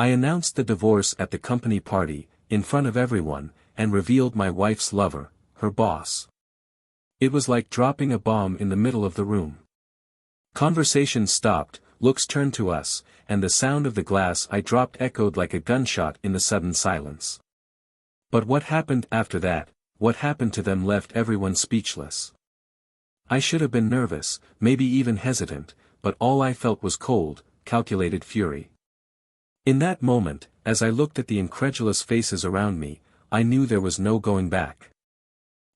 I announced the divorce at the company party, in front of everyone, and revealed my wife's lover, her boss. It was like dropping a bomb in the middle of the room. Conversation stopped, looks turned to us, and the sound of the glass I dropped echoed like a gunshot in the sudden silence. But what happened after that, what happened to them left everyone speechless. I should have been nervous, maybe even hesitant, but all I felt was cold, calculated fury. In that moment, as I looked at the incredulous faces around me, I knew there was no going back.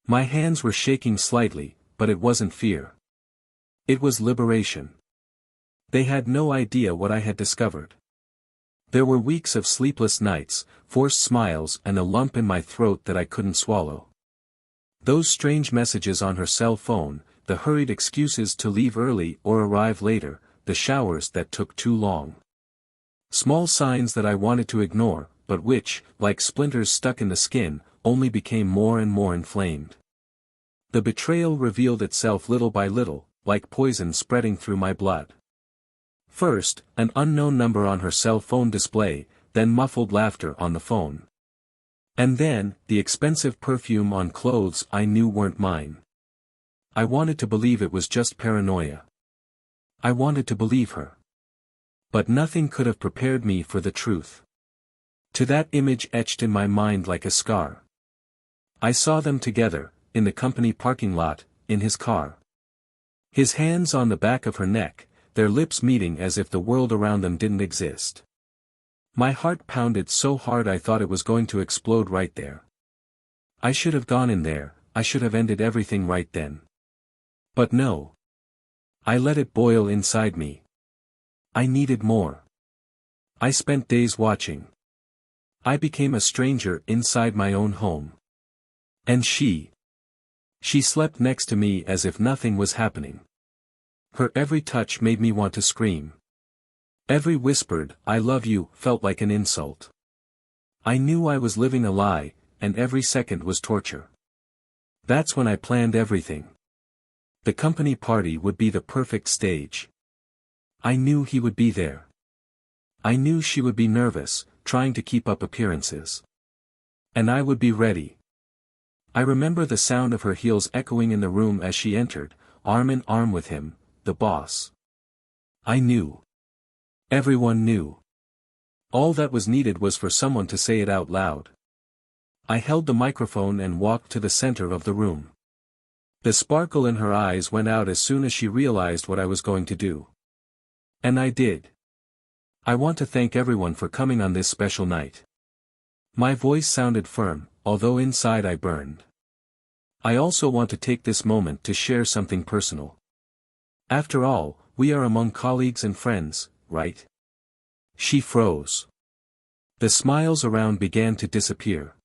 My hands were shaking slightly, but it wasn't fear. It was liberation. They had no idea what I had discovered. There were weeks of sleepless nights, forced smiles and a lump in my throat that I couldn't swallow. Those strange messages on her cell phone, the hurried excuses to leave early or arrive later, the showers that took too long. Small signs that I wanted to ignore, but which, like splinters stuck in the skin, only became more and more inflamed. The betrayal revealed itself little by little, like poison spreading through my blood. First, an unknown number on her cell phone display, then muffled laughter on the phone. And then, the expensive perfume on clothes I knew weren't mine. I wanted to believe it was just paranoia. I wanted to believe her. But nothing could have prepared me for the truth. To that image etched in my mind like a scar. I saw them together, in the company parking lot, in his car. His hands on the back of her neck, their lips meeting as if the world around them didn't exist. My heart pounded so hard I thought it was going to explode right there. I should have gone in there, I should have ended everything right then. But no. I let it boil inside me. I needed more. I spent days watching. I became a stranger inside my own home. And she slept next to me as if nothing was happening. Her every touch made me want to scream. Every whispered, "I love you," felt like an insult. I knew I was living a lie, and every second was torture. That's when I planned everything. The company party would be the perfect stage. I knew he would be there. I knew she would be nervous, trying to keep up appearances. And I would be ready. I remember the sound of her heels echoing in the room as she entered, arm in arm with him, the boss. I knew. Everyone knew. All that was needed was for someone to say it out loud. I held the microphone and walked to the center of the room. The sparkle in her eyes went out as soon as she realized what I was going to do. And I did. I want to thank everyone for coming on this special night. My voice sounded firm, although inside I burned. I also want to take this moment to share something personal. After all, we are among colleagues and friends, right? She froze. The smiles around began to disappear.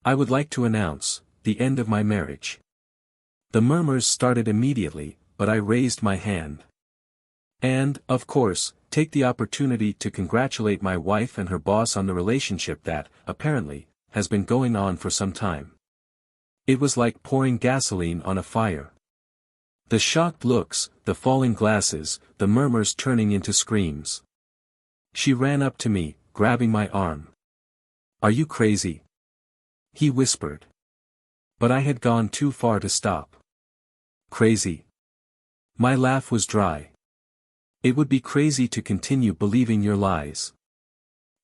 I would like to announce the end of my marriage. The murmurs started immediately, but I raised my hand. And, of course, take the opportunity to congratulate my wife and her boss on the relationship that, apparently, has been going on for some time. It was like pouring gasoline on a fire. The shocked looks, the falling glasses, the murmurs turning into screams. She ran up to me, grabbing my arm. "Are you crazy?" he whispered. But I had gone too far to stop. Crazy? My laugh was dry. It would be crazy to continue believing your lies.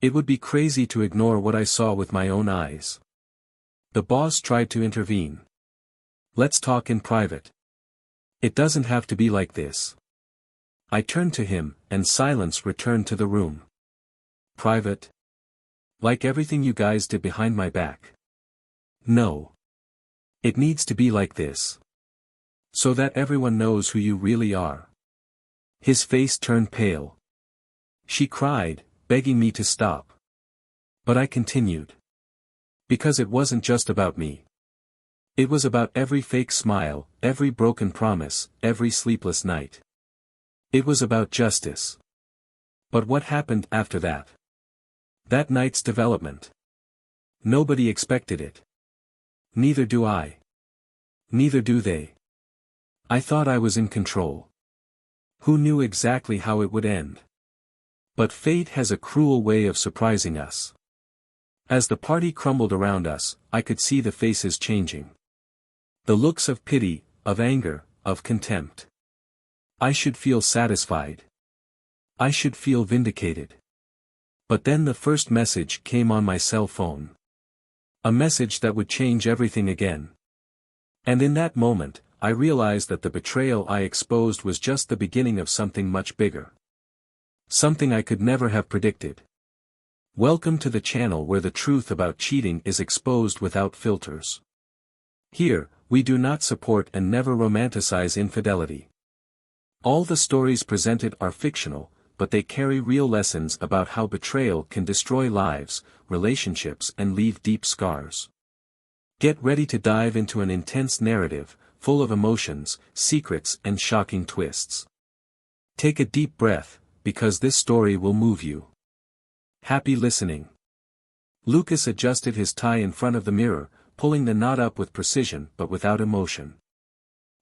It would be crazy to ignore what I saw with my own eyes. The boss tried to intervene. "Let's talk in private. It doesn't have to be like this." I turned to him, and silence returned to the room. "Private? Like everything you guys did behind my back?" "No. It needs to be like this. So that everyone knows who you really are." His face turned pale. She cried, begging me to stop. But I continued. Because it wasn't just about me. It was about every fake smile, every broken promise, every sleepless night. It was about justice. But what happened after that? That night's development. Nobody expected it. Neither do I. Neither do they. I thought I was in control. Who knew exactly how it would end? But fate has a cruel way of surprising us. As the party crumbled around us, I could see the faces changing. The looks of pity, of anger, of contempt. I should feel satisfied. I should feel vindicated. But then the first message came on my cell phone. A message that would change everything again. And in that moment, I realized that the betrayal I exposed was just the beginning of something much bigger. Something I could never have predicted. Welcome to the channel where the truth about cheating is exposed without filters. Here, we do not support and never romanticize infidelity. All the stories presented are fictional, but they carry real lessons about how betrayal can destroy lives, relationships, and leave deep scars. Get ready to dive into an intense narrative, full of emotions, secrets, and shocking twists. Take a deep breath, because this story will move you. Happy listening. Lucas adjusted his tie in front of the mirror, pulling the knot up with precision but without emotion.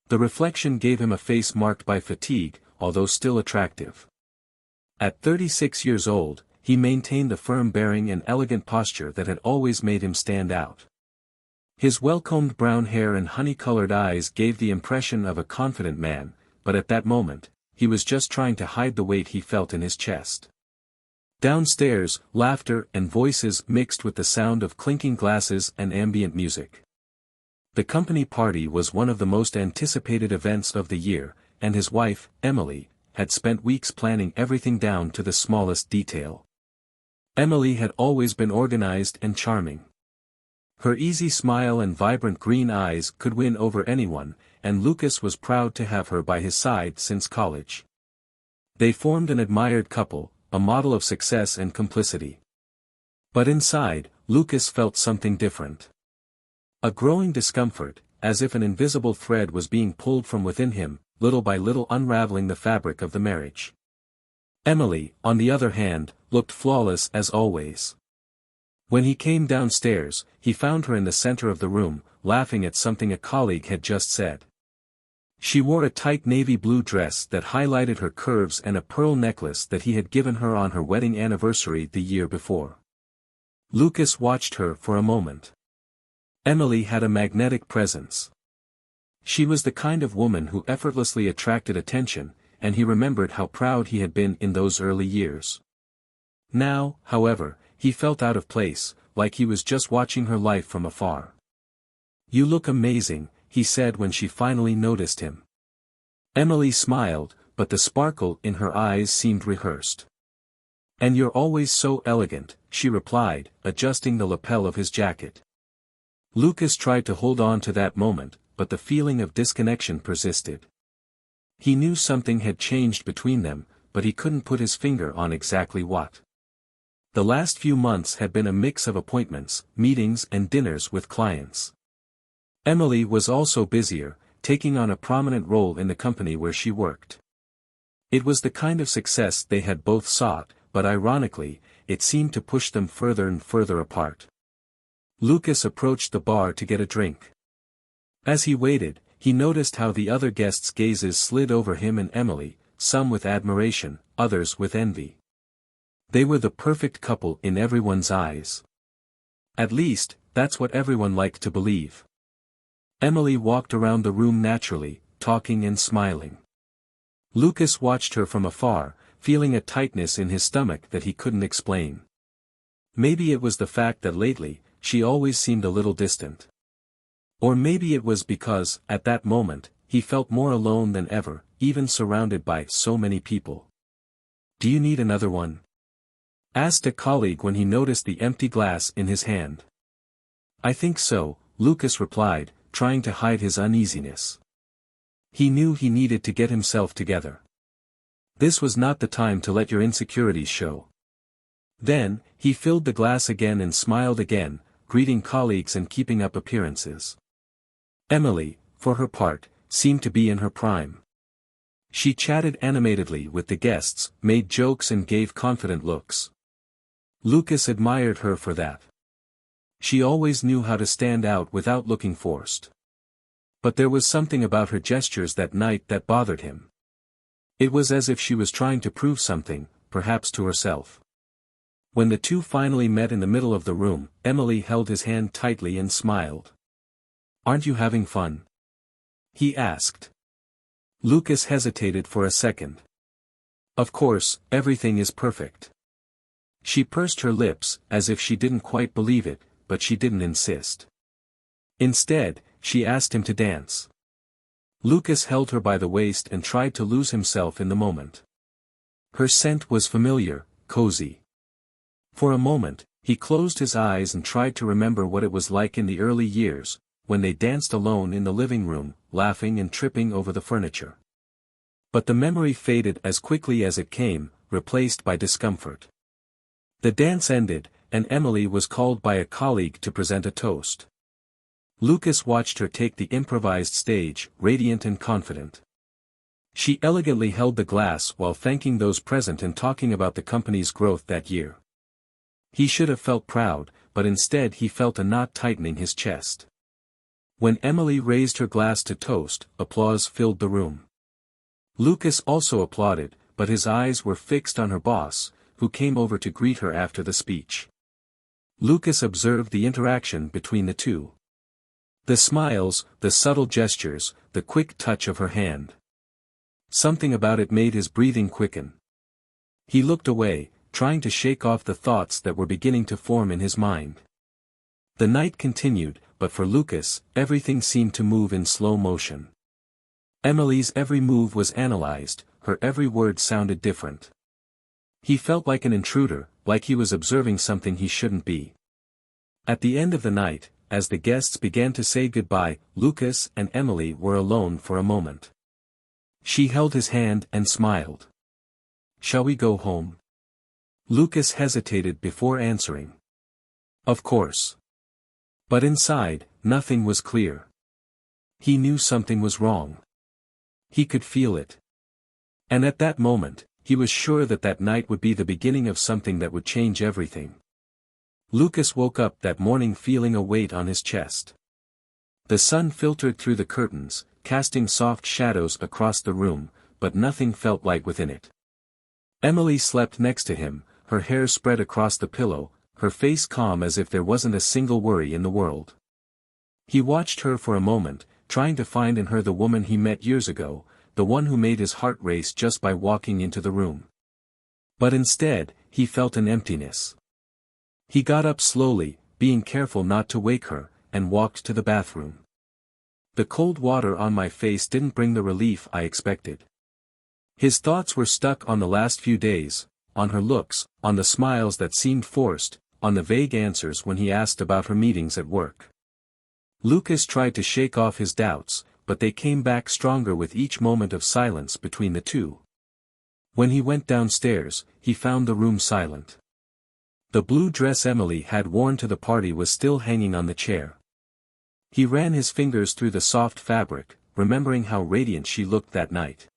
The reflection gave him a face marked by fatigue, although still attractive. At 36 years old, he maintained the firm bearing and elegant posture that had always made him stand out. His well-combed brown hair and honey-colored eyes gave the impression of a confident man, but at that moment, he was just trying to hide the weight he felt in his chest. Downstairs, laughter and voices mixed with the sound of clinking glasses and ambient music. The company party was one of the most anticipated events of the year, and his wife, Emily, had spent weeks planning everything down to the smallest detail. Emily had always been organized and charming. Her easy smile and vibrant green eyes could win over anyone, and Lucas was proud to have her by his side since college. They formed an admired couple, a model of success and complicity. But inside, Lucas felt something different. A growing discomfort, as if an invisible thread was being pulled from within him, little by little unraveling the fabric of the marriage. Emily, on the other hand, looked flawless as always. When he came downstairs, he found her in the center of the room, laughing at something a colleague had just said. She wore a tight navy blue dress that highlighted her curves and a pearl necklace that he had given her on her wedding anniversary the year before. Lucas watched her for a moment. Emily had a magnetic presence. She was the kind of woman who effortlessly attracted attention, and he remembered how proud he had been in those early years. Now, however, he felt out of place, like he was just watching her life from afar. "You look amazing," he said when she finally noticed him. Emily smiled, but the sparkle in her eyes seemed rehearsed. "And you're always so elegant," she replied, adjusting the lapel of his jacket. Lucas tried to hold on to that moment, but the feeling of disconnection persisted. He knew something had changed between them, but he couldn't put his finger on exactly what. The last few months had been a mix of appointments, meetings and dinners with clients. Emily was also busier, taking on a prominent role in the company where she worked. It was the kind of success they had both sought, but ironically, it seemed to push them further and further apart. Lucas approached the bar to get a drink. As he waited, he noticed how the other guests' gazes slid over him and Emily, some with admiration, others with envy. They were the perfect couple in everyone's eyes. At least, that's what everyone liked to believe. Emily walked around the room naturally, talking and smiling. Lucas watched her from afar, feeling a tightness in his stomach that he couldn't explain. Maybe it was the fact that lately, she always seemed a little distant. Or maybe it was because, at that moment, he felt more alone than ever, even surrounded by so many people. "Do you need another one?" asked a colleague when he noticed the empty glass in his hand. "I think so," Lucas replied, trying to hide his uneasiness. He knew he needed to get himself together. This was not the time to let your insecurities show. Then, he filled the glass again and smiled again, greeting colleagues and keeping up appearances. Emily, for her part, seemed to be in her prime. She chatted animatedly with the guests, made jokes and gave confident looks. Lucas admired her for that. She always knew how to stand out without looking forced. But there was something about her gestures that night that bothered him. It was as if she was trying to prove something, perhaps to herself. When the two finally met in the middle of the room, Emily held his hand tightly and smiled. "Aren't you having fun?" he asked. Lucas hesitated for a second. "Of course, everything is perfect." She pursed her lips, as if she didn't quite believe it, but she didn't insist. Instead, she asked him to dance. Lucas held her by the waist and tried to lose himself in the moment. Her scent was familiar, cozy. For a moment, he closed his eyes and tried to remember what it was like in the early years, when they danced alone in the living room, laughing and tripping over the furniture. But the memory faded as quickly as it came, replaced by discomfort. The dance ended, and Emily was called by a colleague to present a toast. Lucas watched her take the improvised stage, radiant and confident. She elegantly held the glass while thanking those present and talking about the company's growth that year. He should have felt proud, but instead he felt a knot tightening his chest. When Emily raised her glass to toast, applause filled the room. Lucas also applauded, but his eyes were fixed on her boss, who came over to greet her after the speech. Lucas observed the interaction between the two. The smiles, the subtle gestures, the quick touch of her hand. Something about it made his breathing quicken. He looked away, trying to shake off the thoughts that were beginning to form in his mind. The night continued, but for Lucas, everything seemed to move in slow motion. Emily's every move was analyzed, her every word sounded different. He felt like an intruder, like he was observing something he shouldn't be. At the end of the night, as the guests began to say goodbye, Lucas and Emily were alone for a moment. She held his hand and smiled. "Shall we go home?" Lucas hesitated before answering. "Of course." But inside, nothing was clear. He knew something was wrong. He could feel it. And at that moment, he was sure that that night would be the beginning of something that would change everything. Lucas woke up that morning feeling a weight on his chest. The sun filtered through the curtains, casting soft shadows across the room, but nothing felt light within it. Emily slept next to him, her hair spread across the pillow, her face calm as if there wasn't a single worry in the world. He watched her for a moment, trying to find in her the woman he met years ago, the one who made his heart race just by walking into the room. But instead, he felt an emptiness. He got up slowly, being careful not to wake her, and walked to the bathroom. The cold water on my face didn't bring the relief I expected. His thoughts were stuck on the last few days, on her looks, on the smiles that seemed forced, on the vague answers when he asked about her meetings at work. Lucas tried to shake off his doubts, but they came back stronger with each moment of silence between the two. When he went downstairs, he found the room silent. The blue dress Emily had worn to the party was still hanging on the chair. He ran his fingers through the soft fabric, remembering how radiant she looked that night.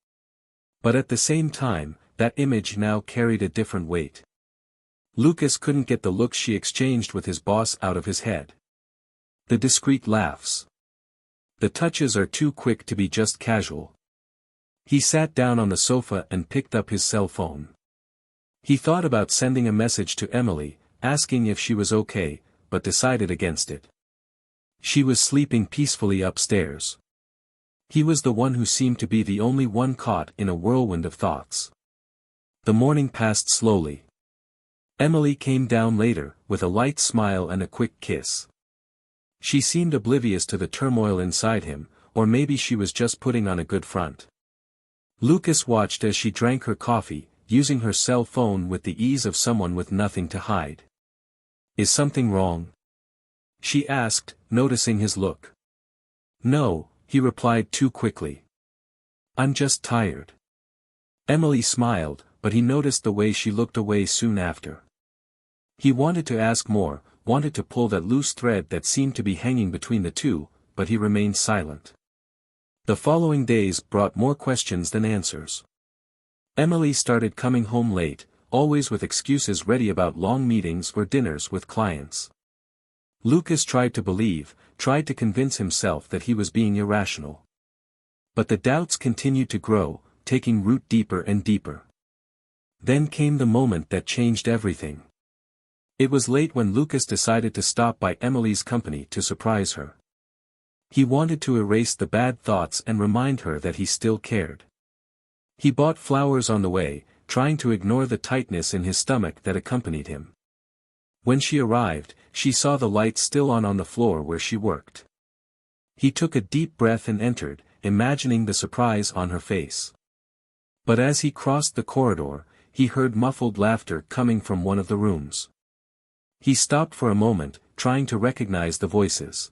But at the same time, that image now carried a different weight. Lucas couldn't get the look she exchanged with his boss out of his head. The discreet laughs. The touches are too quick to be just casual. He sat down on the sofa and picked up his cell phone. He thought about sending a message to Emily, asking if she was okay, but decided against it. She was sleeping peacefully upstairs. He was the one who seemed to be the only one caught in a whirlwind of thoughts. The morning passed slowly. Emily came down later, with a light smile and a quick kiss. She seemed oblivious to the turmoil inside him, or maybe she was just putting on a good front. Lucas watched as she drank her coffee, using her cell phone with the ease of someone with nothing to hide. "Is something wrong?" she asked, noticing his look. "No," he replied too quickly. "I'm just tired." Emily smiled, but he noticed the way she looked away soon after. He wanted to ask more, wanted to pull that loose thread that seemed to be hanging between the two, but he remained silent. The following days brought more questions than answers. Emily started coming home late, always with excuses ready about long meetings or dinners with clients. Lucas tried to believe, tried to convince himself that he was being irrational. But the doubts continued to grow, taking root deeper and deeper. Then came the moment that changed everything. It was late when Lucas decided to stop by Emily's company to surprise her. He wanted to erase the bad thoughts and remind her that he still cared. He bought flowers on the way, trying to ignore the tightness in his stomach that accompanied him. When she arrived, she saw the light still on the floor where she worked. He took a deep breath and entered, imagining the surprise on her face. But as he crossed the corridor, he heard muffled laughter coming from one of the rooms. He stopped for a moment, trying to recognize the voices.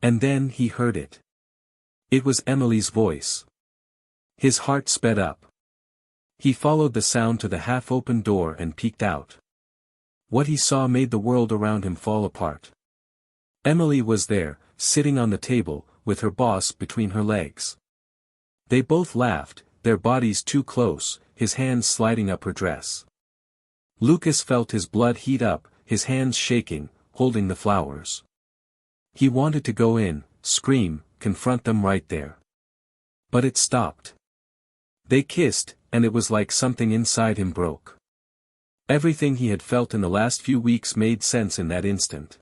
And then he heard it. It was Emily's voice. His heart sped up. He followed the sound to the half-open door and peeked out. What he saw made the world around him fall apart. Emily was there, sitting on the table, with her boss between her legs. They both laughed, their bodies too close, his hands sliding up her dress. Lucas felt his blood heat up, his hands shaking, holding the flowers. He wanted to go in, scream, confront them right there. But it stopped. They kissed, and it was like something inside him broke. Everything he had felt in the last few weeks made sense in that instant.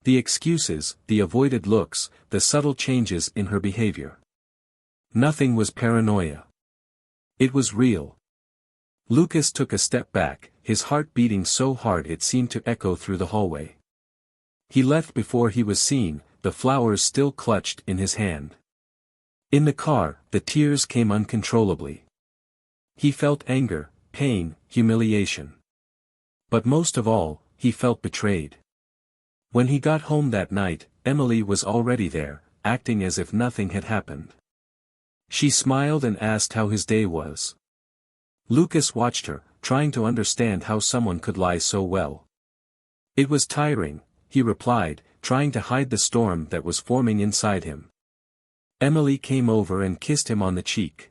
The excuses, the avoided looks, the subtle changes in her behavior. Nothing was paranoia. It was real. Lucas took a step back, his heart beating so hard it seemed to echo through the hallway. He left before he was seen, the flowers still clutched in his hand. In the car, the tears came uncontrollably. He felt anger, pain, humiliation. But most of all, he felt betrayed. When he got home that night, Emily was already there, acting as if nothing had happened. She smiled and asked how his day was. Lucas watched her, trying to understand how someone could lie so well. It was tiring, he replied, trying to hide the storm that was forming inside him. Emily came over and kissed him on the cheek.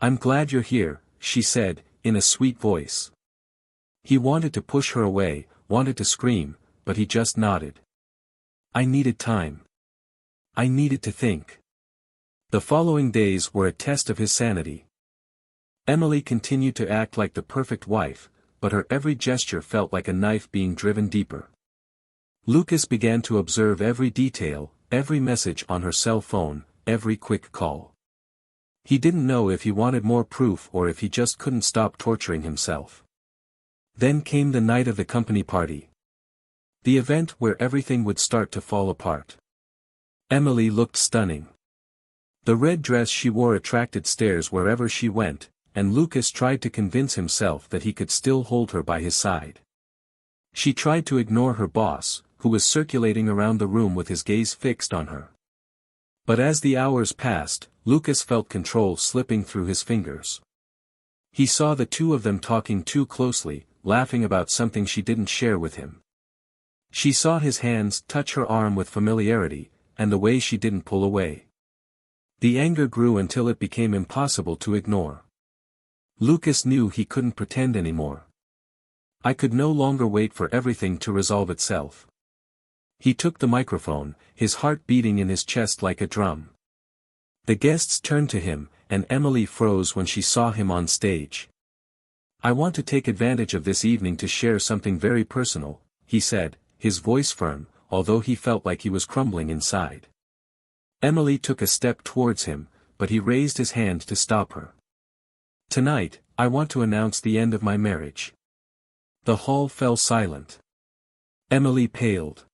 "I'm glad you're here," she said, in a sweet voice. He wanted to push her away, wanted to scream, but he just nodded. "I needed time. I needed to think." The following days were a test of his sanity. Emily continued to act like the perfect wife, but her every gesture felt like a knife being driven deeper. Lucas began to observe every detail, every message on her cell phone, every quick call. He didn't know if he wanted more proof or if he just couldn't stop torturing himself. Then came the night of the company party. The event where everything would start to fall apart. Emily looked stunning. The red dress she wore attracted stares wherever she went, and Lucas tried to convince himself that he could still hold her by his side. She tried to ignore her boss, who was circulating around the room with his gaze fixed on her. But as the hours passed, Lucas felt control slipping through his fingers. He saw the two of them talking too closely, laughing about something she didn't share with him. She saw his hands touch her arm with familiarity, and the way she didn't pull away. The anger grew until it became impossible to ignore. Lucas knew he couldn't pretend anymore. I could no longer wait for everything to resolve itself. He took the microphone, his heart beating in his chest like a drum. The guests turned to him, and Emily froze when she saw him on stage. "I want to take advantage of this evening to share something very personal," he said, his voice firm, although he felt like he was crumbling inside. Emily took a step towards him, but he raised his hand to stop her. "Tonight, I want to announce the end of my marriage." The hall fell silent. Emily paled.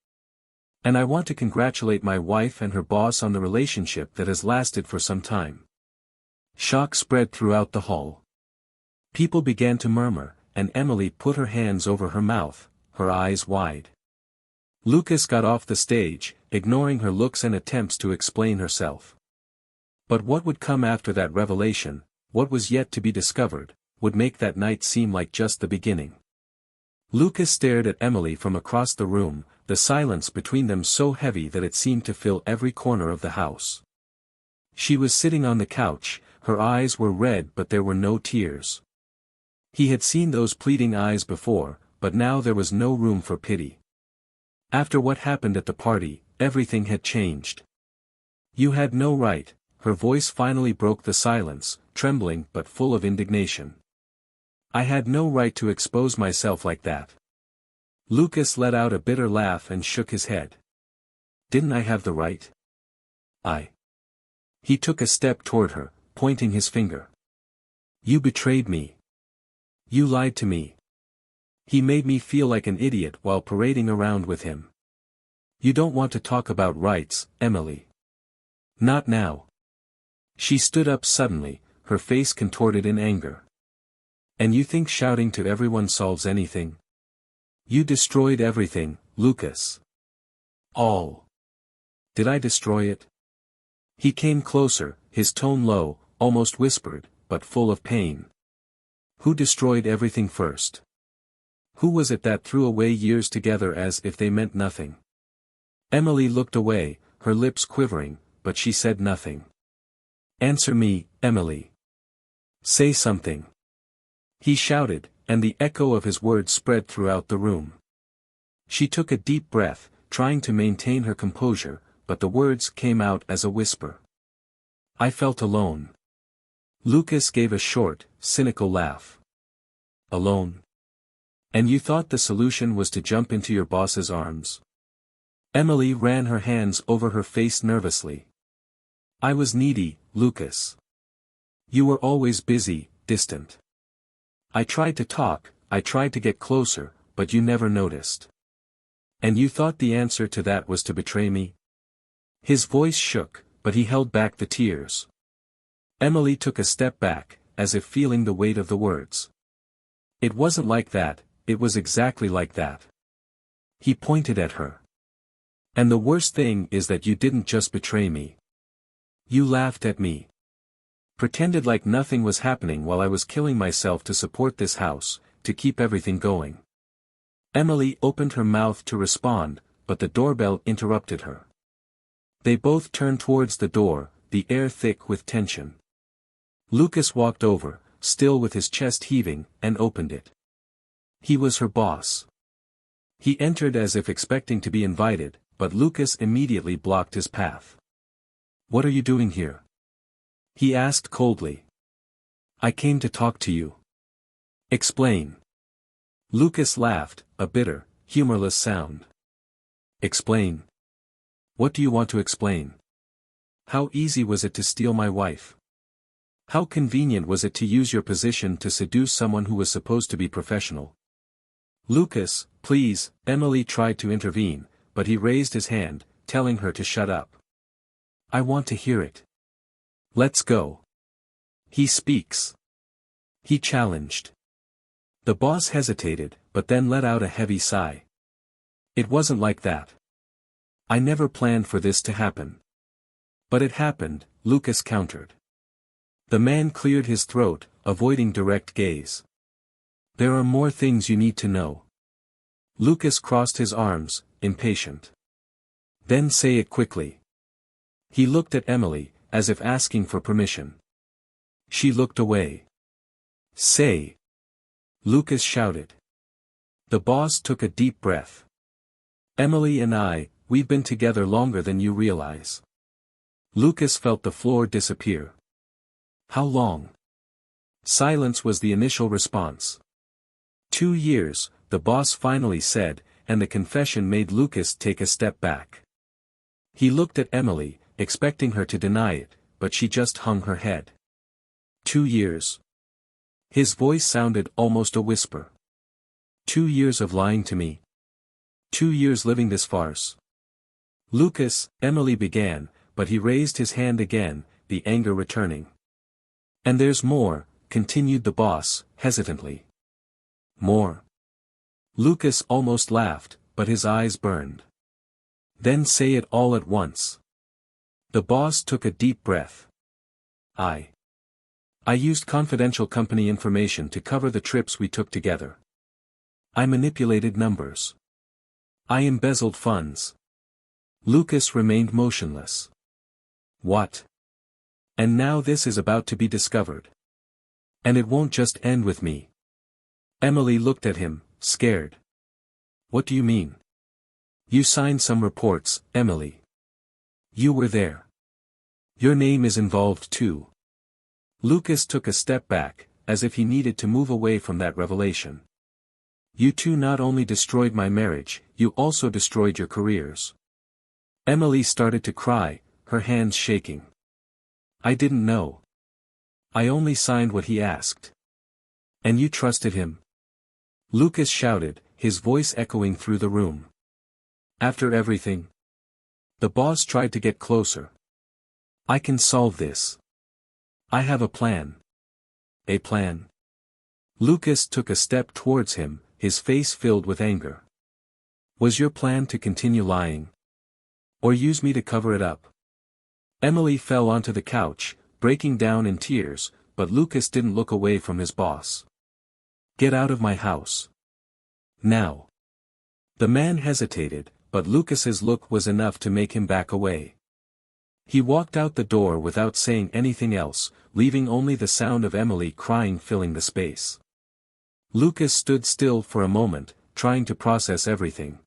"And I want to congratulate my wife and her boss on the relationship that has lasted for some time." Shock spread throughout the hall. People began to murmur, and Emily put her hands over her mouth, her eyes wide. Lucas got off the stage, ignoring her looks and attempts to explain herself. But what would come after that revelation, what was yet to be discovered, would make that night seem like just the beginning. Lucas stared at Emily from across the room, the silence between them so heavy that it seemed to fill every corner of the house. She was sitting on the couch, her eyes were red but there were no tears. He had seen those pleading eyes before, but now there was no room for pity. After what happened at the party, everything had changed. "You had no right," her voice finally broke the silence, trembling but full of indignation. I had no right to expose myself like that. Lucas let out a bitter laugh and shook his head. Didn't I have the right? He took a step toward her, pointing his finger. You betrayed me. You lied to me. He made me feel like an idiot while parading around with him. You don't want to talk about rights, Emily. Not now. She stood up suddenly, her face contorted in anger. And you think shouting to everyone solves anything? You destroyed everything, Lucas. All. Did I destroy it? He came closer, his tone low, almost whispered, but full of pain. Who destroyed everything first? Who was it that threw away years together as if they meant nothing? Emily looked away, her lips quivering, but she said nothing. Answer me, Emily. Say something. He shouted, and the echo of his words spread throughout the room. She took a deep breath, trying to maintain her composure, but the words came out as a whisper. I felt alone. Lucas gave a short, cynical laugh. Alone? And you thought the solution was to jump into your boss's arms? Emily ran her hands over her face nervously. I was needy, Lucas. You were always busy, distant. I tried to talk, I tried to get closer, but you never noticed. And you thought the answer to that was to betray me? His voice shook, but he held back the tears. Emily took a step back, as if feeling the weight of the words. It wasn't like that, it was exactly like that. He pointed at her. And the worst thing is that you didn't just betray me. You laughed at me. Pretended like nothing was happening while I was killing myself to support this house, to keep everything going. Emily opened her mouth to respond, but the doorbell interrupted her. They both turned towards the door, the air thick with tension. Lucas walked over, still with his chest heaving, and opened it. He was her boss. He entered as if expecting to be invited, but Lucas immediately blocked his path. What are you doing here? He asked coldly. I came to talk to you. Explain. Lucas laughed, a bitter, humorless sound. Explain. What do you want to explain? How easy was it to steal my wife? How convenient was it to use your position to seduce someone who was supposed to be professional? Lucas, please, Emily tried to intervene, but he raised his hand, telling her to shut up. I want to hear it. Let's go. He speaks. He challenged. The boss hesitated, but then let out a heavy sigh. It wasn't like that. I never planned for this to happen. But it happened, Lucas countered. The man cleared his throat, avoiding direct gaze. There are more things you need to know. Lucas crossed his arms, impatient. Then say it quickly. He looked at Emily, as if asking for permission. She looked away. Say. Lucas shouted. The boss took a deep breath. Emily and we've been together longer than you realize. Lucas felt the floor disappear. How long? Silence was the initial response. 2 years, the boss finally said, and the confession made Lucas take a step back. He looked at Emily, expecting her to deny it, but she just hung her head. 2 years. His voice sounded almost a whisper. 2 years of lying to me. 2 years living this farce. Lucas, Emily began, but he raised his hand again, the anger returning. And there's more, continued the boss, hesitantly. More. Lucas almost laughed, but his eyes burned. Then say it all at once. The boss took a deep breath. I used confidential company information to cover the trips we took together. I manipulated numbers. I embezzled funds. Lucas remained motionless. What? And now this is about to be discovered. And it won't just end with me. Emily looked at him, scared. What do you mean? You signed some reports, Emily. You were there. Your name is involved too. Lucas took a step back, as if he needed to move away from that revelation. You two not only destroyed my marriage, you also destroyed your careers. Emily started to cry, her hands shaking. I didn't know. I only signed what he asked. And you trusted him? Lucas shouted, his voice echoing through the room. After everything? The boss tried to get closer. I can solve this. I have a plan. A plan? Lucas took a step towards him, his face filled with anger. Was your plan to continue lying? Or use me to cover it up? Emily fell onto the couch, breaking down in tears, but Lucas didn't look away from his boss. Get out of my house. Now. The man hesitated, but Lucas's look was enough to make him back away. He walked out the door without saying anything else, leaving only the sound of Emily crying filling the space. Lucas stood still for a moment, trying to process everything.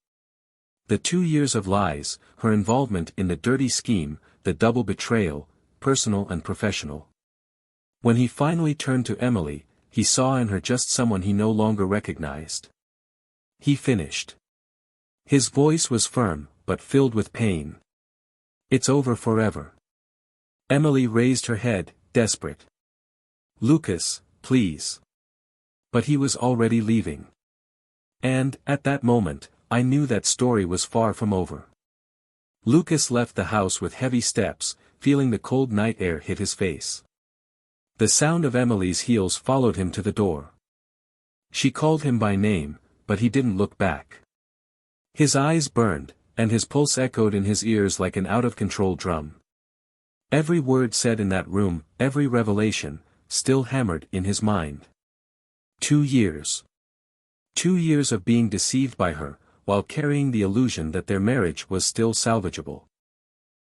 The 2 years of lies, her involvement in the dirty scheme, the double betrayal, personal and professional. When he finally turned to Emily, he saw in her just someone he no longer recognized. He finished. His voice was firm, but filled with pain. It's over forever. Emily raised her head, desperate. Lucas, please. But he was already leaving. And, at that moment, I knew that story was far from over. Lucas left the house with heavy steps, feeling the cold night air hit his face. The sound of Emily's heels followed him to the door. She called him by name, but he didn't look back. His eyes burned, and his pulse echoed in his ears like an out-of-control drum. Every word said in that room, every revelation, still hammered in his mind. 2 years. 2 years of being deceived by her, while carrying the illusion that their marriage was still salvageable.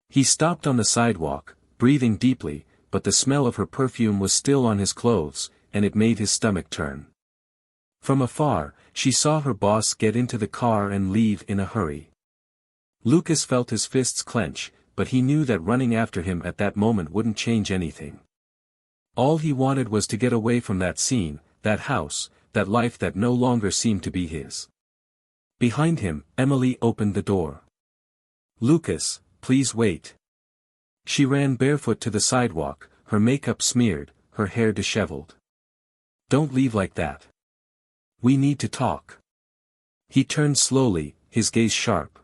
He stopped on the sidewalk, breathing deeply, but the smell of her perfume was still on his clothes, and it made his stomach turn. From afar, she saw her boss get into the car and leave in a hurry. Lucas felt his fists clench, but he knew that running after him at that moment wouldn't change anything. All he wanted was to get away from that scene, that house, that life that no longer seemed to be his. Behind him, Emily opened the door. Lucas, please wait. She ran barefoot to the sidewalk, her makeup smeared, her hair disheveled. Don't leave like that. We need to talk. He turned slowly, his gaze sharp.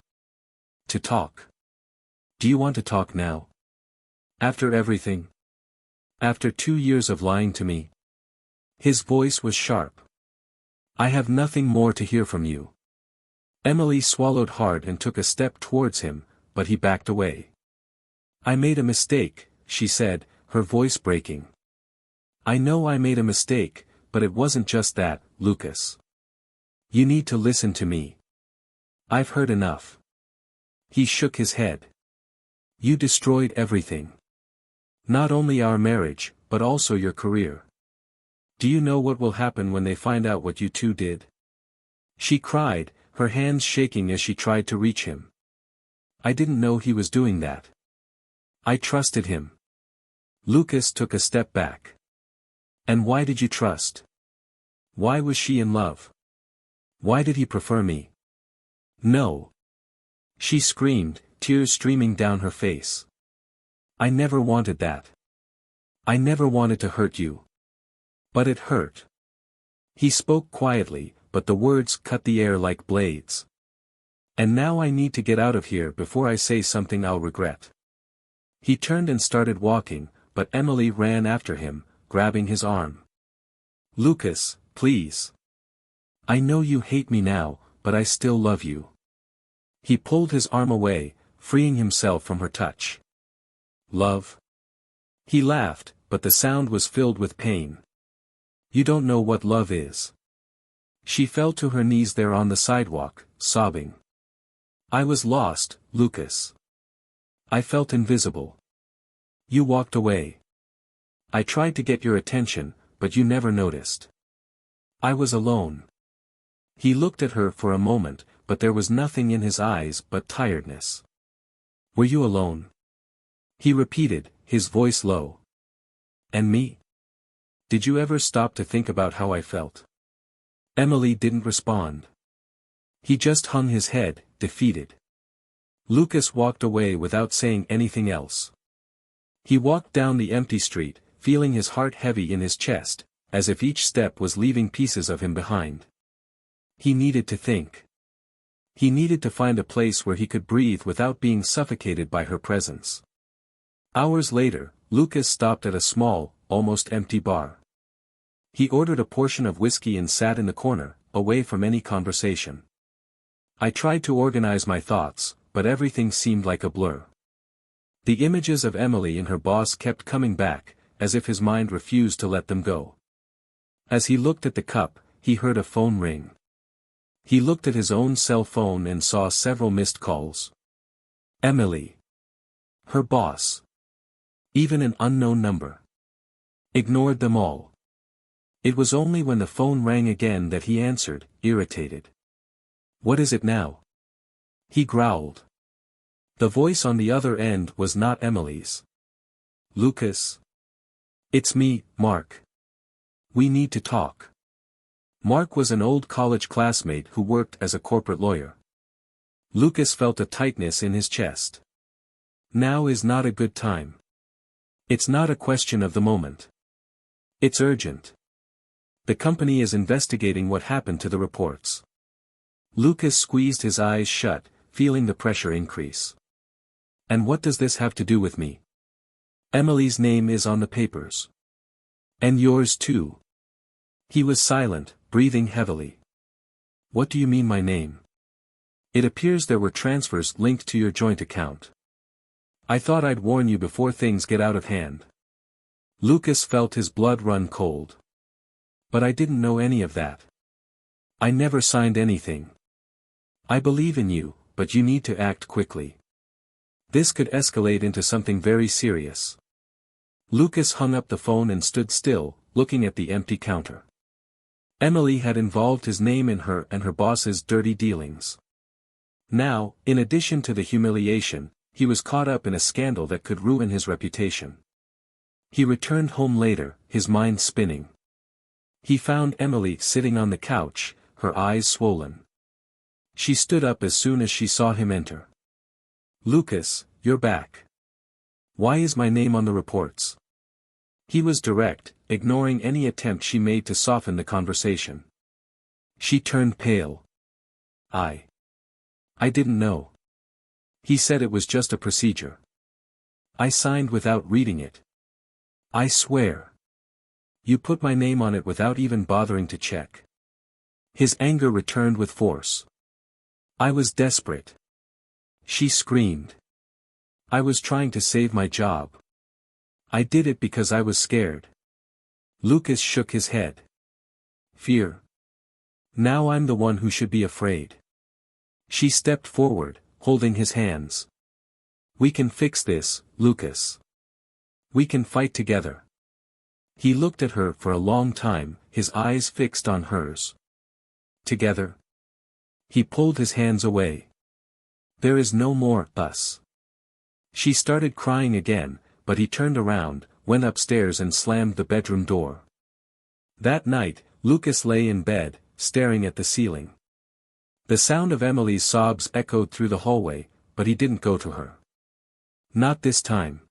To talk. Do you want to talk now? After everything? After 2 years of lying to me? His voice was sharp. I have nothing more to hear from you. Emily swallowed hard and took a step towards him, but he backed away. I made a mistake, she said, her voice breaking. I know I made a mistake, but it wasn't just that, Lucas. You need to listen to me. I've heard enough. He shook his head. You destroyed everything. Not only our marriage, but also your career. Do you know what will happen when they find out what you two did? She cried, her hands shaking as she tried to reach him. I didn't know he was doing that. I trusted him. Lucas took a step back. And why did you trust? Why was she in love? Why did he prefer me? No. She screamed, tears streaming down her face. I never wanted that. I never wanted to hurt you. But it hurt. He spoke quietly, but the words cut the air like blades. And now I need to get out of here before I say something I'll regret. He turned and started walking, but Emily ran after him, grabbing his arm. Lucas, please. I know you hate me now, but I still love you. He pulled his arm away, freeing himself from her touch. Love? He laughed, but the sound was filled with pain. You don't know what love is. She fell to her knees there on the sidewalk, sobbing. I was lost, Lucas. I felt invisible. You walked away. I tried to get your attention, but you never noticed. I was alone. He looked at her for a moment, but there was nothing in his eyes but tiredness. Were you alone? He repeated, his voice low. And me? Did you ever stop to think about how I felt? Emily didn't respond. He just hung his head, defeated. Lucas walked away without saying anything else. He walked down the empty street, feeling his heart heavy in his chest, as if each step was leaving pieces of him behind. He needed to think. He needed to find a place where he could breathe without being suffocated by her presence. Hours later, Lucas stopped at a small, almost empty bar. He ordered a portion of whiskey and sat in the corner, away from any conversation. I tried to organize my thoughts, but everything seemed like a blur. The images of Emily and her boss kept coming back, as if his mind refused to let them go. As he looked at the cup, he heard a phone ring. He looked at his own cell phone and saw several missed calls. Emily. Her boss. Even an unknown number. Ignored them all. It was only when the phone rang again that he answered, irritated. What is it now? He growled. The voice on the other end was not Emily's. Lucas. It's me, Mark. We need to talk. Mark was an old college classmate who worked as a corporate lawyer. Lucas felt a tightness in his chest. Now is not a good time. It's not a question of the moment. It's urgent. The company is investigating what happened to the reports. Lucas squeezed his eyes shut, feeling the pressure increase. And what does this have to do with me? Emily's name is on the papers. And yours too. He was silent, breathing heavily. What do you mean my name? It appears there were transfers linked to your joint account. I thought I'd warn you before things get out of hand. Lucas felt his blood run cold. But I didn't know any of that. I never signed anything. I believe in you, but you need to act quickly. This could escalate into something very serious. Lucas hung up the phone and stood still, looking at the empty counter. Emily had involved his name in her and her boss's dirty dealings. Now, in addition to the humiliation, he was caught up in a scandal that could ruin his reputation. He returned home later, his mind spinning. He found Emily sitting on the couch, her eyes swollen. She stood up as soon as she saw him enter. Lucas, you're back. Why is my name on the reports? He was direct, ignoring any attempt she made to soften the conversation. She turned pale. I didn't know. He said it was just a procedure. I signed without reading it. I swear. You put my name on it without even bothering to check. His anger returned with force. I was desperate. She screamed. I was trying to save my job. I did it because I was scared. Lucas shook his head. Fear. Now I'm the one who should be afraid. She stepped forward, holding his hands. We can fix this, Lucas. We can fight together. He looked at her for a long time, his eyes fixed on hers. Together. He pulled his hands away. There is no more us. She started crying again, but he turned around, went upstairs and slammed the bedroom door. That night, Lucas lay in bed, staring at the ceiling. The sound of Emily's sobs echoed through the hallway, but he didn't go to her. Not this time.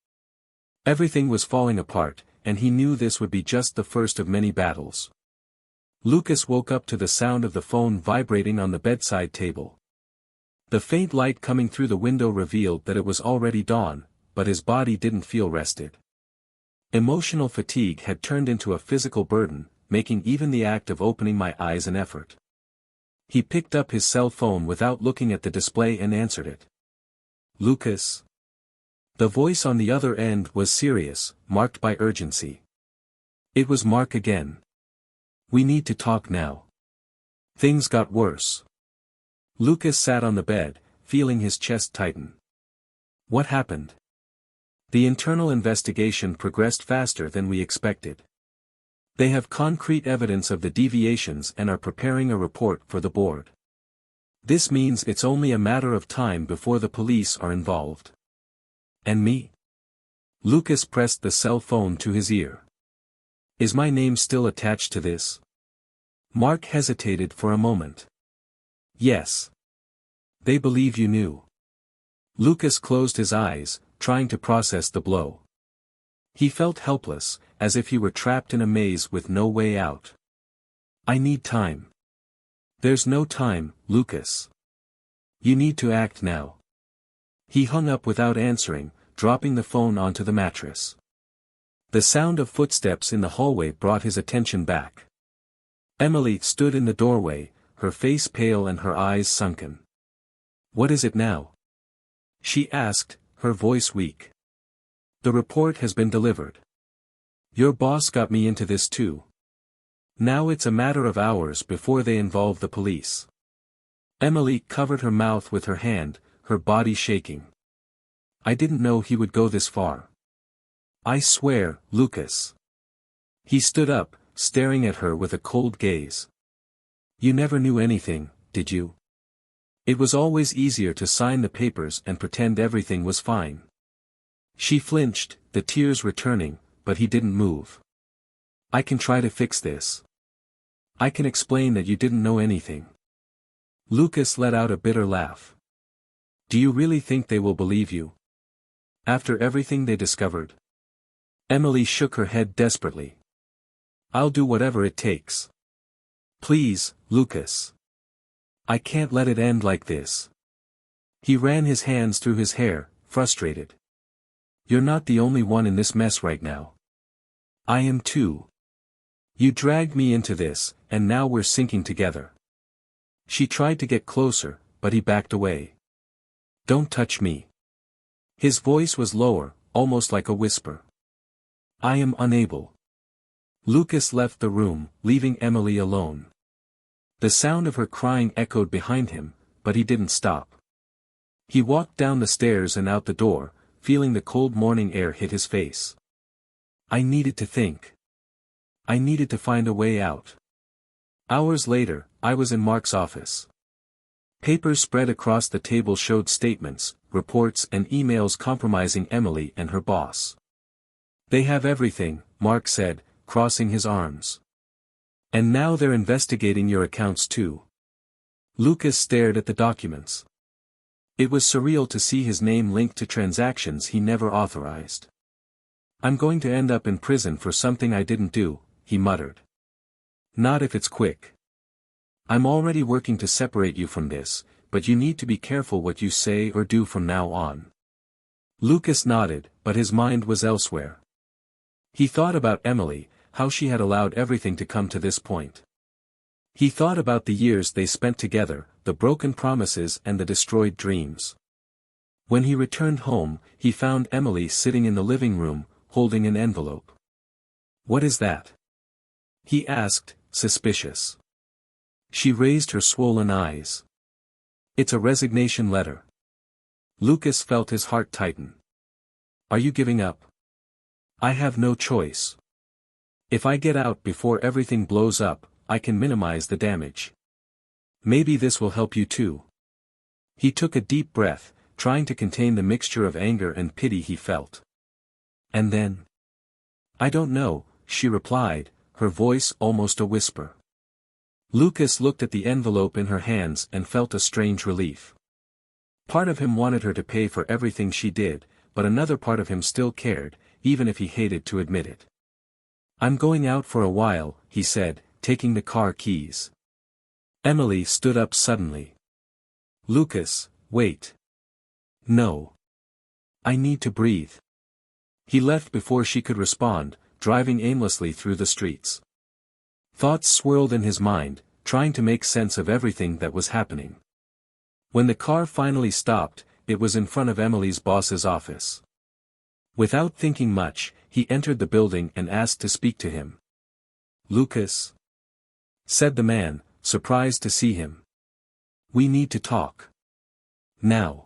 Everything was falling apart, and he knew this would be just the first of many battles. Lucas woke up to the sound of the phone vibrating on the bedside table. The faint light coming through the window revealed that it was already dawn, but his body didn't feel rested. Emotional fatigue had turned into a physical burden, making even the act of opening my eyes an effort. He picked up his cell phone without looking at the display and answered it. Lucas. The voice on the other end was serious, marked by urgency. It was Mark again. We need to talk now. Things got worse. Lucas sat on the bed, feeling his chest tighten. What happened? The internal investigation progressed faster than we expected. They have concrete evidence of the deviations and are preparing a report for the board. This means it's only a matter of time before the police are involved. And me? Lucas pressed the cell phone to his ear. Is my name still attached to this? Mark hesitated for a moment. Yes. They believe you knew. Lucas closed his eyes, trying to process the blow. He felt helpless, as if he were trapped in a maze with no way out. I need time. There's no time, Lucas. You need to act now. He hung up without answering, dropping the phone onto the mattress. The sound of footsteps in the hallway brought his attention back. Emily stood in the doorway, her face pale and her eyes sunken. What is it now? She asked, her voice weak. The report has been delivered. Your boss got me into this too. Now it's a matter of hours before they involve the police. Emily covered her mouth with her hand, her body shaking. I didn't know he would go this far. I swear, Lucas. He stood up, staring at her with a cold gaze. You never knew anything, did you? It was always easier to sign the papers and pretend everything was fine. She flinched, the tears returning, but he didn't move. I can try to fix this. I can explain that you didn't know anything. Lucas let out a bitter laugh. Do you really think they will believe you? After everything they discovered? Emily shook her head desperately. I'll do whatever it takes. Please, Lucas. I can't let it end like this. He ran his hands through his hair, frustrated. You're not the only one in this mess right now. I am too. You dragged me into this, and now we're sinking together. She tried to get closer, but he backed away. Don't touch me. His voice was lower, almost like a whisper. I am unable. Lucas left the room, leaving Emily alone. The sound of her crying echoed behind him, but he didn't stop. He walked down the stairs and out the door, feeling the cold morning air hit his face. I needed to think. I needed to find a way out. Hours later, I was in Mark's office. Papers spread across the table showed statements, reports and emails compromising Emily and her boss. They have everything, Mark said, crossing his arms. And now they're investigating your accounts too. Lucas stared at the documents. It was surreal to see his name linked to transactions he never authorized. I'm going to end up in prison for something I didn't do, he muttered. Not if it's quick. I'm already working to separate you from this, but you need to be careful what you say or do from now on. Lucas nodded, but his mind was elsewhere. He thought about Emily, how she had allowed everything to come to this point. He thought about the years they spent together, the broken promises and the destroyed dreams. When he returned home, he found Emily sitting in the living room, holding an envelope. What is that? He asked, suspicious. She raised her swollen eyes. It's a resignation letter. Lucas felt his heart tighten. Are you giving up? I have no choice. If I get out before everything blows up, I can minimize the damage. Maybe this will help you too. He took a deep breath, trying to contain the mixture of anger and pity he felt. And then? I don't know, she replied, her voice almost a whisper. Lucas looked at the envelope in her hands and felt a strange relief. Part of him wanted her to pay for everything she did, but another part of him still cared, even if he hated to admit it. I'm going out for a while, he said, taking the car keys. Emily stood up suddenly. Lucas, wait. No. I need to breathe. He left before she could respond, driving aimlessly through the streets. Thoughts swirled in his mind, trying to make sense of everything that was happening. When the car finally stopped, it was in front of Emily's boss's office. Without thinking much, he entered the building and asked to speak to him. Lucas? Said the man, surprised to see him. We need to talk. Now.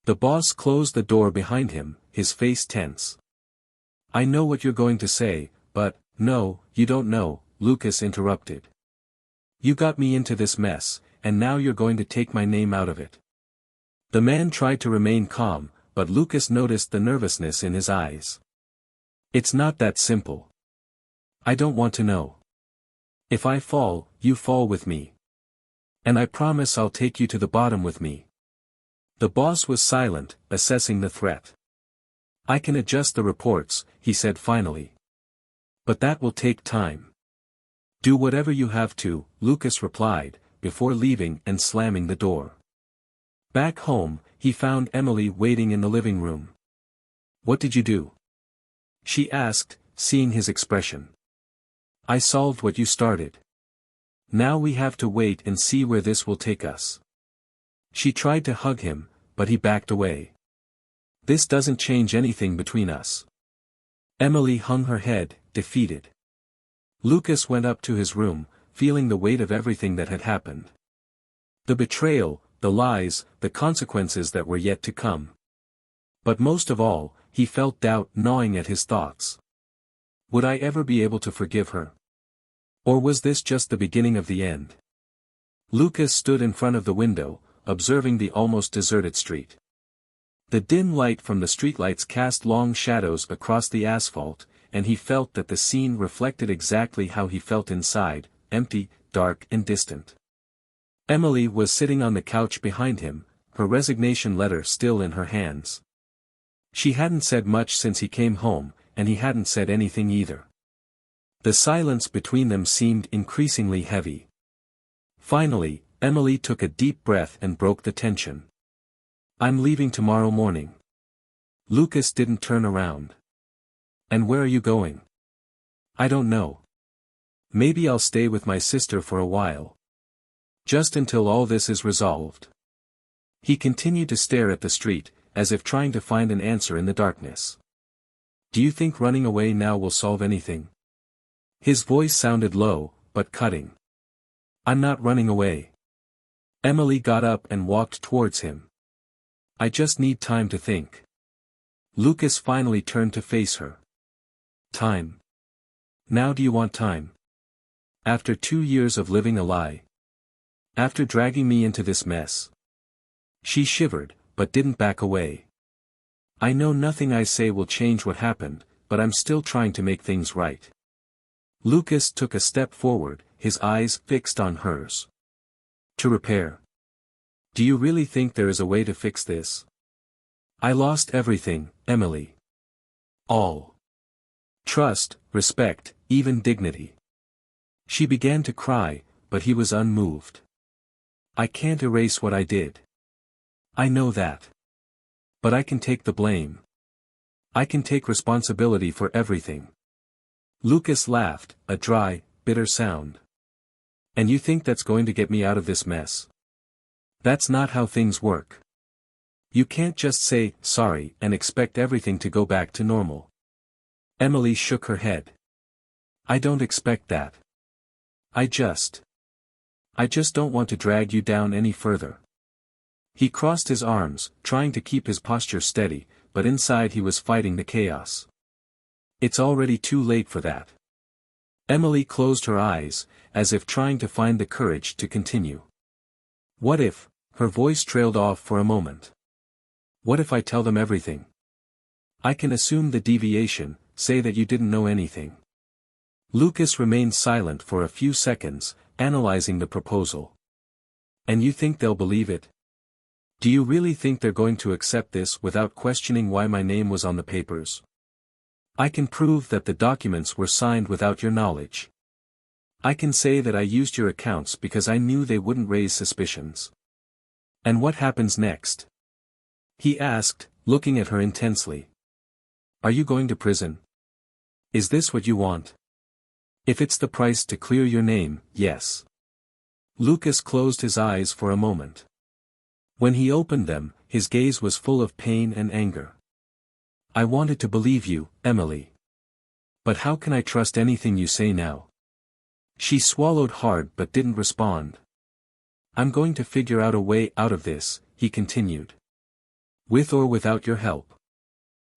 The boss closed the door behind him, his face tense. I know what you're going to say, but, no, you don't know, Lucas interrupted. You got me into this mess, and now you're going to take my name out of it. The man tried to remain calm, but Lucas noticed the nervousness in his eyes. It's not that simple. I don't want to know. If I fall, you fall with me. And I promise I'll take you to the bottom with me. The boss was silent, assessing the threat. I can adjust the reports, he said finally. But that will take time. Do whatever you have to, Lucas replied, before leaving and slamming the door. Back home, he found Emily waiting in the living room. What did you do? She asked, seeing his expression. I solved what you started. Now we have to wait and see where this will take us. She tried to hug him, but he backed away. This doesn't change anything between us. Emily hung her head, defeated. Lucas went up to his room, feeling the weight of everything that had happened. The betrayal, the lies, the consequences that were yet to come. But most of all, he felt doubt gnawing at his thoughts. Would I ever be able to forgive her? Or was this just the beginning of the end? Lucas stood in front of the window, observing the almost deserted street. The dim light from the streetlights cast long shadows across the asphalt, and he felt that the scene reflected exactly how he felt inside, empty, dark and distant. Emily was sitting on the couch behind him, her resignation letter still in her hands. She hadn't said much since he came home, and he hadn't said anything either. The silence between them seemed increasingly heavy. Finally, Emily took a deep breath and broke the tension. I'm leaving tomorrow morning. Lucas didn't turn around. And where are you going? I don't know. Maybe I'll stay with my sister for a while. Just until all this is resolved. He continued to stare at the street, as if trying to find an answer in the darkness. Do you think running away now will solve anything? His voice sounded low, but cutting. I'm not running away. Emily got up and walked towards him. I just need time to think. Lucas finally turned to face her. Time. Now do you want time? After 2 years of living a lie? After dragging me into this mess? She shivered, but didn't back away. I know nothing I say will change what happened, but I'm still trying to make things right. Lucas took a step forward, his eyes fixed on hers. To repair. Do you really think there is a way to fix this? I lost everything, Emily. All. Trust, respect, even dignity. She began to cry, but he was unmoved. I can't erase what I did. I know that. But I can take the blame. I can take responsibility for everything. Lucas laughed, a dry, bitter sound. And you think that's going to get me out of this mess? That's not how things work. You can't just say, sorry, and expect everything to go back to normal. Emily shook her head. I don't expect that. I just don't want to drag you down any further. He crossed his arms, trying to keep his posture steady, but inside he was fighting the chaos. It's already too late for that. Emily closed her eyes, as if trying to find the courage to continue. What if, her voice trailed off for a moment. What if I tell them everything? I can assume the deviation, say that you didn't know anything. Lucas remained silent for a few seconds, analyzing the proposal. And you think they'll believe it? Do you really think they're going to accept this without questioning why my name was on the papers? I can prove that the documents were signed without your knowledge. I can say that I used your accounts because I knew they wouldn't raise suspicions. And what happens next? He asked, looking at her intensely. Are you going to prison? Is this what you want? If it's the price to clear your name, yes. Lucas closed his eyes for a moment. When he opened them, his gaze was full of pain and anger. I wanted to believe you, Emily. But how can I trust anything you say now? She swallowed hard but didn't respond. I'm going to figure out a way out of this, he continued. With or without your help.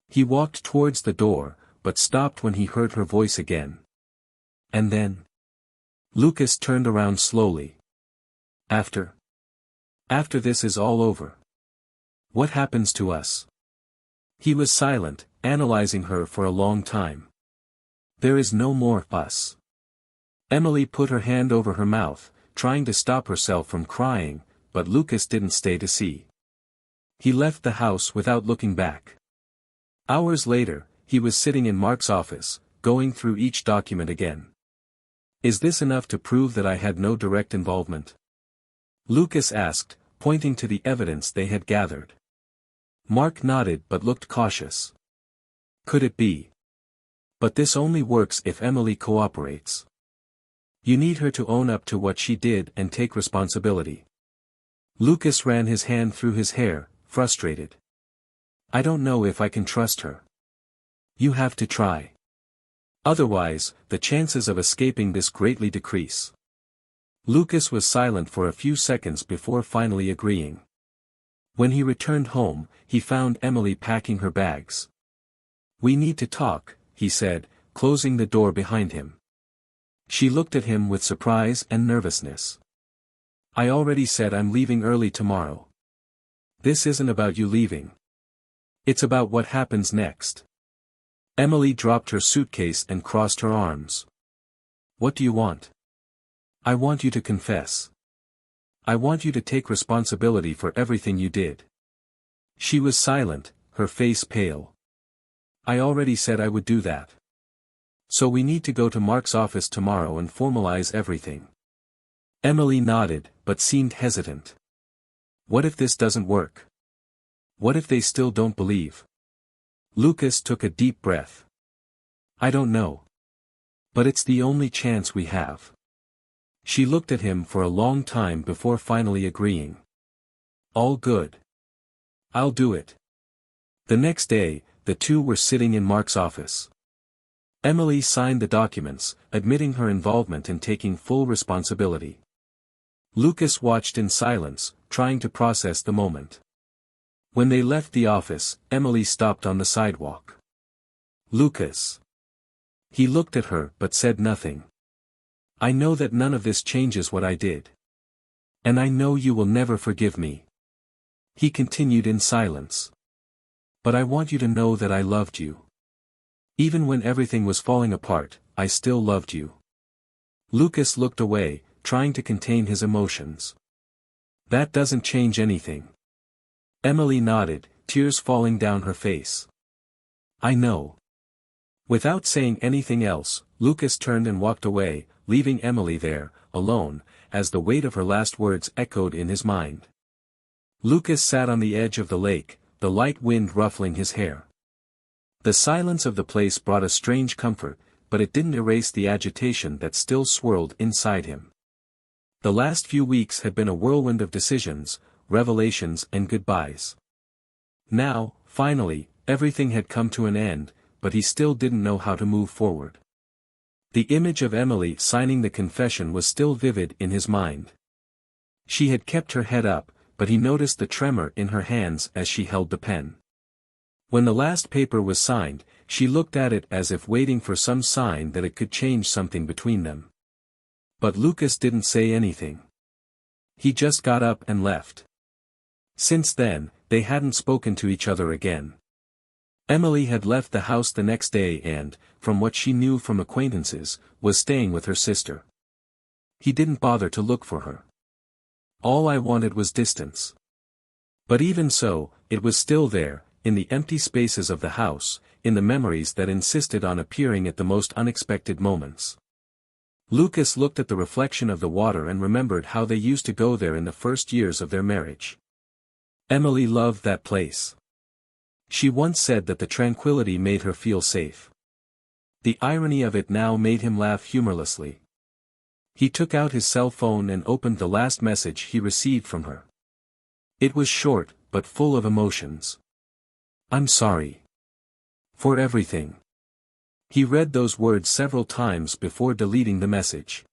He walked towards the door, but stopped when he heard her voice again. And then? Lucas turned around slowly. After this is all over. What happens to us? He was silent, analyzing her for a long time. There is no more us. Emily put her hand over her mouth, trying to stop herself from crying, but Lucas didn't stay to see. He left the house without looking back. Hours later, he was sitting in Mark's office, going through each document again. Is this enough to prove that I had no direct involvement? Lucas asked, pointing to the evidence they had gathered. Mark nodded but looked cautious. Could it be? But this only works if Emily cooperates. You need her to own up to what she did and take responsibility. Lucas ran his hand through his hair, frustrated. I don't know if I can trust her. You have to try. Otherwise, the chances of escaping this greatly decrease. Lucas was silent for a few seconds before finally agreeing. When he returned home, he found Emily packing her bags. We need to talk, he said, closing the door behind him. She looked at him with surprise and nervousness. I already said I'm leaving early tomorrow. This isn't about you leaving. It's about what happens next. Emily dropped her suitcase and crossed her arms. What do you want? I want you to confess. I want you to take responsibility for everything you did. She was silent, her face pale. I already said I would do that. So we need to go to Mark's office tomorrow and formalize everything. Emily nodded, but seemed hesitant. What if this doesn't work? What if they still don't believe? Lucas took a deep breath. I don't know. But it's the only chance we have. She looked at him for a long time before finally agreeing. All good. I'll do it. The next day, the two were sitting in Mark's office. Emily signed the documents, admitting her involvement and taking full responsibility. Lucas watched in silence, trying to process the moment. When they left the office, Emily stopped on the sidewalk. Lucas. He looked at her but said nothing. I know that none of this changes what I did. And I know you will never forgive me. He continued in silence. But I want you to know that I loved you. Even when everything was falling apart, I still loved you. Lucas looked away, trying to contain his emotions. That doesn't change anything. Emily nodded, tears falling down her face. I know. Without saying anything else, Lucas turned and walked away, leaving Emily there, alone, as the weight of her last words echoed in his mind. Lucas sat on the edge of the lake, the light wind ruffling his hair. The silence of the place brought a strange comfort, but it didn't erase the agitation that still swirled inside him. The last few weeks had been a whirlwind of decisions, revelations and goodbyes. Now, finally, everything had come to an end, but he still didn't know how to move forward. The image of Emily signing the confession was still vivid in his mind. She had kept her head up, but he noticed the tremor in her hands as she held the pen. When the last paper was signed, she looked at it as if waiting for some sign that it could change something between them. But Lucas didn't say anything. He just got up and left. Since then, they hadn't spoken to each other again. Emily had left the house the next day and, from what she knew from acquaintances, was staying with her sister. He didn't bother to look for her. All I wanted was distance. But even so, it was still there, in the empty spaces of the house, in the memories that insisted on appearing at the most unexpected moments. Lucas looked at the reflection of the water and remembered how they used to go there in the first years of their marriage. Emily loved that place. She once said that the tranquility made her feel safe. The irony of it now made him laugh humorlessly. He took out his cell phone and opened the last message he received from her. It was short, but full of emotions. I'm sorry. For everything. He read those words several times before deleting the message.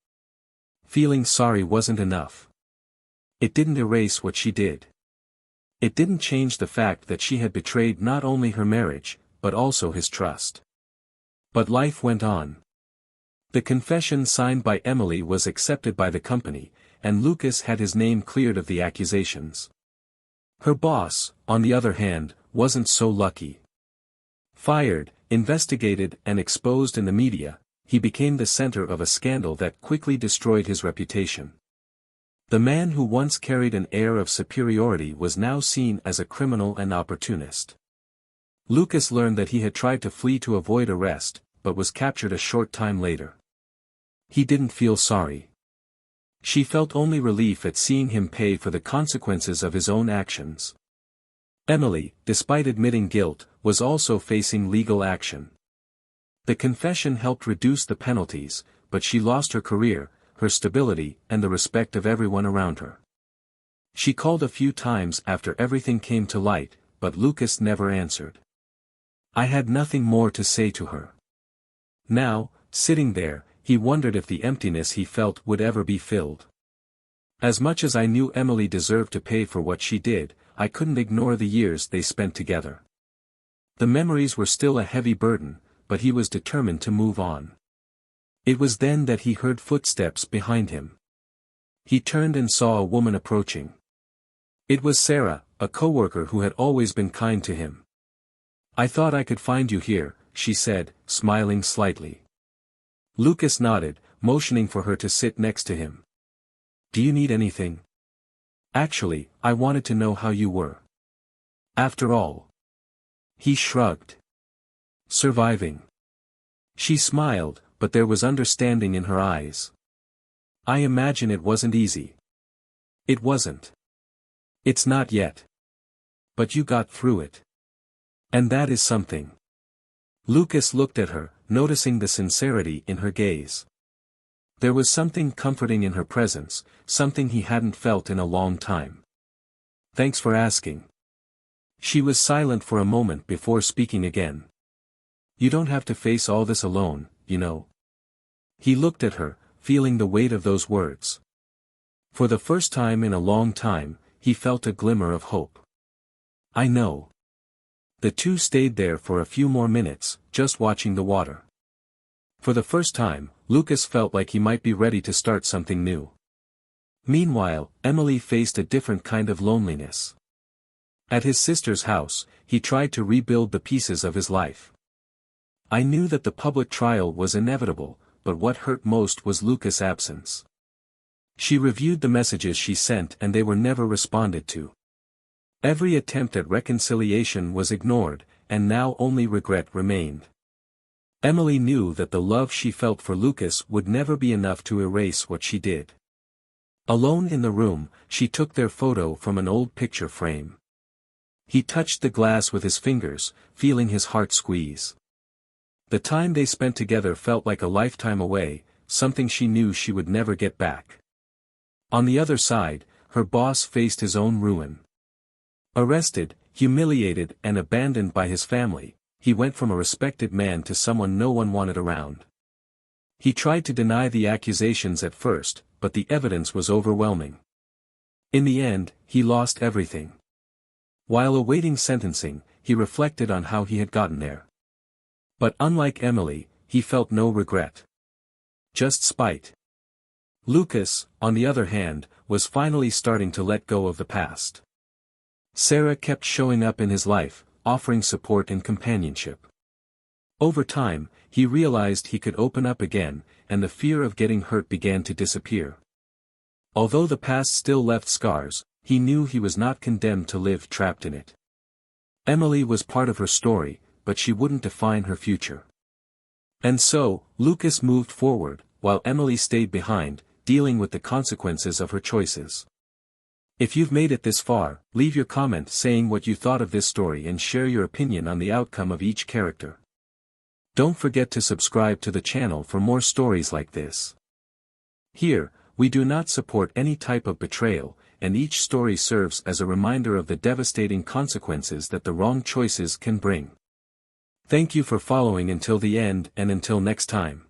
Feeling sorry wasn't enough. It didn't erase what she did. It didn't change the fact that she had betrayed not only her marriage, but also his trust. But life went on. The confession signed by Emily was accepted by the company, and Lucas had his name cleared of the accusations. Her boss, on the other hand, wasn't so lucky. Fired, investigated and exposed in the media, he became the center of a scandal that quickly destroyed his reputation. The man who once carried an air of superiority was now seen as a criminal and opportunist. Lucas learned that he had tried to flee to avoid arrest, but was captured a short time later. He didn't feel sorry. She felt only relief at seeing him pay for the consequences of his own actions. Emily, despite admitting guilt, was also facing legal action. The confession helped reduce the penalties, but she lost her career, her stability, and the respect of everyone around her. She called a few times after everything came to light, but Lucas never answered. I had nothing more to say to her. Now, sitting there, he wondered if the emptiness he felt would ever be filled. As much as I knew Emily deserved to pay for what she did, I couldn't ignore the years they spent together. The memories were still a heavy burden, but he was determined to move on. It was then that he heard footsteps behind him. He turned and saw a woman approaching. It was Sarah, a coworker who had always been kind to him. I thought I could find you here, she said, smiling slightly. Lucas nodded, motioning for her to sit next to him. Do you need anything? Actually, I wanted to know how you were. After all. He shrugged. Surviving. She smiled, but there was understanding in her eyes. I imagine it wasn't easy. It wasn't. It's not yet. But you got through it. And that is something. Lucas looked at her, noticing the sincerity in her gaze. There was something comforting in her presence, something he hadn't felt in a long time. Thanks for asking. She was silent for a moment before speaking again. You don't have to face all this alone, you know. He looked at her, feeling the weight of those words. For the first time in a long time, he felt a glimmer of hope. I know. The two stayed there for a few more minutes, just watching the water. For the first time, Lucas felt like he might be ready to start something new. Meanwhile, Emily faced a different kind of loneliness. At his sister's house, he tried to rebuild the pieces of his life. I knew that the public trial was inevitable, but what hurt most was Lucas' absence. She reviewed the messages she sent and they were never responded to. Every attempt at reconciliation was ignored, and now only regret remained. Emily knew that the love she felt for Lucas would never be enough to erase what she did. Alone in the room, she took their photo from an old picture frame. He touched the glass with his fingers, feeling his heart squeeze. The time they spent together felt like a lifetime away, something she knew she would never get back. On the other side, her boss faced his own ruin. Arrested, humiliated and abandoned by his family, he went from a respected man to someone no one wanted around. He tried to deny the accusations at first, but the evidence was overwhelming. In the end, he lost everything. While awaiting sentencing, he reflected on how he had gotten there. But unlike Emily, he felt no regret. Just spite. Lucas, on the other hand, was finally starting to let go of the past. Sarah kept showing up in his life, offering support and companionship. Over time, he realized he could open up again, and the fear of getting hurt began to disappear. Although the past still left scars, he knew he was not condemned to live trapped in it. Emily was part of her story, but she wouldn't define her future. And so, Lucas moved forward, while Emily stayed behind, dealing with the consequences of her choices. If you've made it this far, leave your comment saying what you thought of this story and share your opinion on the outcome of each character. Don't forget to subscribe to the channel for more stories like this. Here, we do not support any type of betrayal, and each story serves as a reminder of the devastating consequences that the wrong choices can bring. Thank you for following until the end, and until next time.